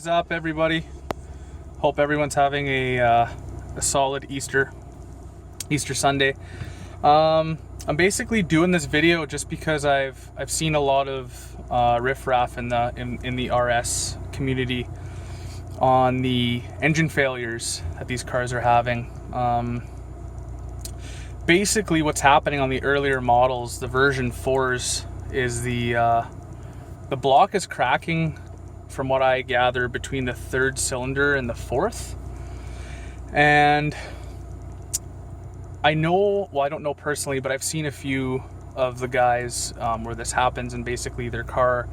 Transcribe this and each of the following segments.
What's up, everybody? Hope everyone's having a solid Easter Sunday. I'm basically doing this video just because I've seen a lot of riffraff in the RS community on the engine failures that these cars are having. Basically, what's happening on the earlier models, the version 4s, is the block is cracking, from what I gather, between the third cylinder and the fourth. And I know, well, I don't know personally, but I've seen a few of the guys where this happens, and basically their car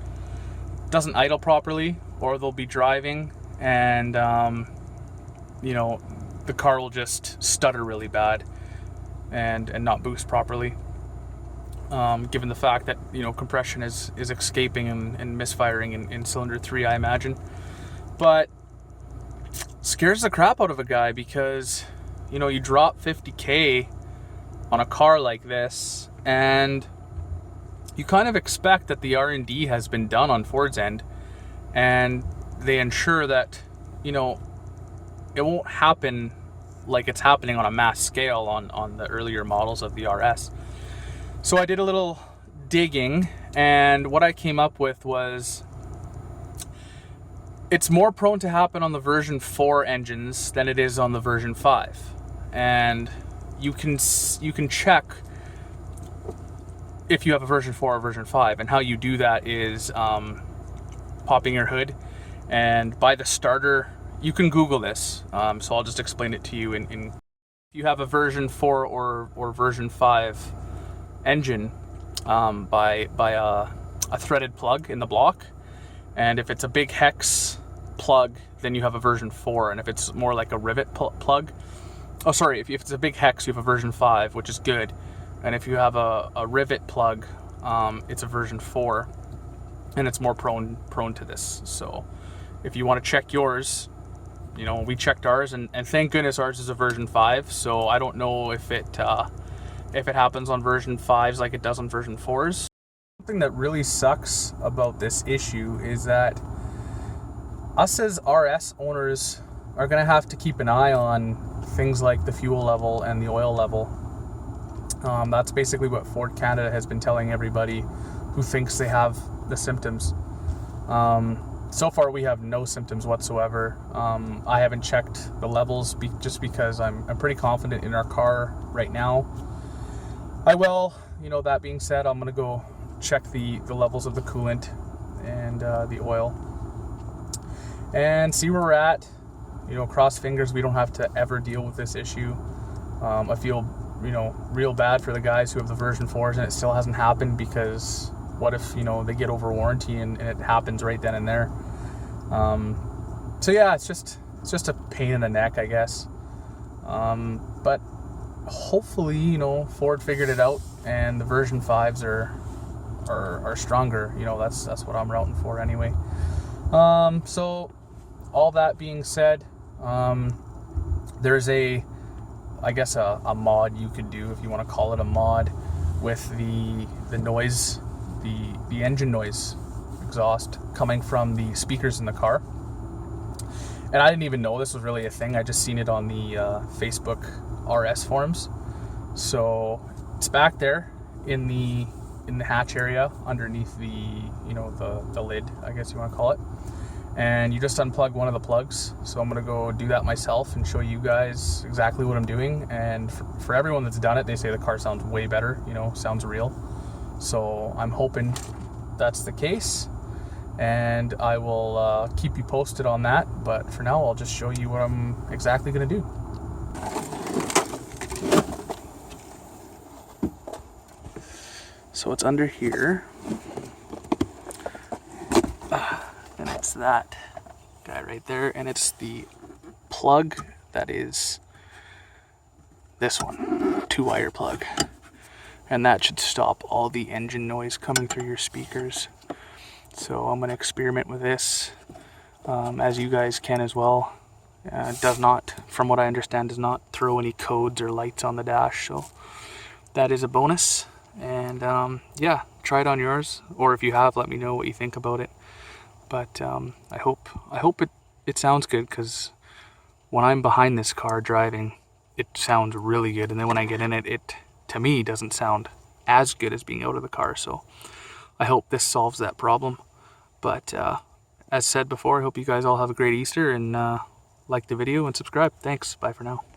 doesn't idle properly, or they'll be driving and the car will just stutter really bad and not boost properly, given the fact that compression is escaping and misfiring in cylinder 3, I imagine. But scares the crap out of a guy, because you drop 50k on a car like this, and you kind of expect that the R&D has been done on Ford's end, and they ensure that it won't happen like it's happening on a mass scale on the earlier models of the RS. So I did a little digging, and what I came up with was it's more prone to happen on the version 4 engines than it is on the version 5. And you can check if you have a version 4 or version 5, and how you do that is popping your hood, and by the starter, you can Google this, so I'll just explain it to you. If you have a version 4 or version 5 engine, by a threaded plug in the block, and if it's a big hex plug, then you have a version 4, and if it's more like a rivet plug, if it's a big hex, you have a version 5, which is good, and if you have a rivet plug, it's a version 4, and it's more prone to this. So if you want to check yours, we checked ours, and thank goodness ours is a version 5, so I don't know if it happens on version 5s like it does on version 4s. Something that really sucks about this issue is that us as RS owners are going to have to keep an eye on things like the fuel level and the oil level. That's basically what Ford Canada has been telling everybody who thinks they have the symptoms. So far we have no symptoms whatsoever. I haven't checked the levels just because I'm pretty confident in our car right now. I will, that being said, I'm gonna go check the levels of the coolant and the oil and see where we're at. Cross fingers we don't have to ever deal with this issue. I feel real bad for the guys who have the version 4s and it still hasn't happened, because what if they get over warranty and it happens right then and there. So yeah, it's just a pain in the neck, I guess. But hopefully Ford figured it out and the version 5s are stronger. That's what I'm routing for anyway. So all that being said, there's a mod you could do, if you want to call it a mod, with the noise, the engine noise exhaust coming from the speakers in the car. And I didn't even know this was really a thing. I just seen it on the Facebook RS forums. So it's back there in the hatch area underneath the lid, I guess you want to call it. And you just unplug one of the plugs. So I'm gonna go do that myself and show you guys exactly what I'm doing. And for everyone that's done it, they say the car sounds way better, sounds real. So I'm hoping that's the case, and I will keep you posted on that. But for now, I'll just show you what I'm exactly gonna do. So it's under here, and it's that guy right there, and it's the plug that is this one, 2-wire plug, and that should stop all the engine noise coming through your speakers. So I'm going to experiment with this, as you guys can as well. It does not, from what I understand, does not throw any codes or lights on the dash, so that is a bonus. And yeah, try it on yours, or if you have, let me know what you think about it. But I hope it sounds good, because when I'm behind this car driving, it sounds really good, and then when I get in it, it to me doesn't sound as good as being out of the car. So I hope this solves that problem. But as said before, I hope you guys all have a great Easter, and like the video and subscribe. Thanks. Bye for now.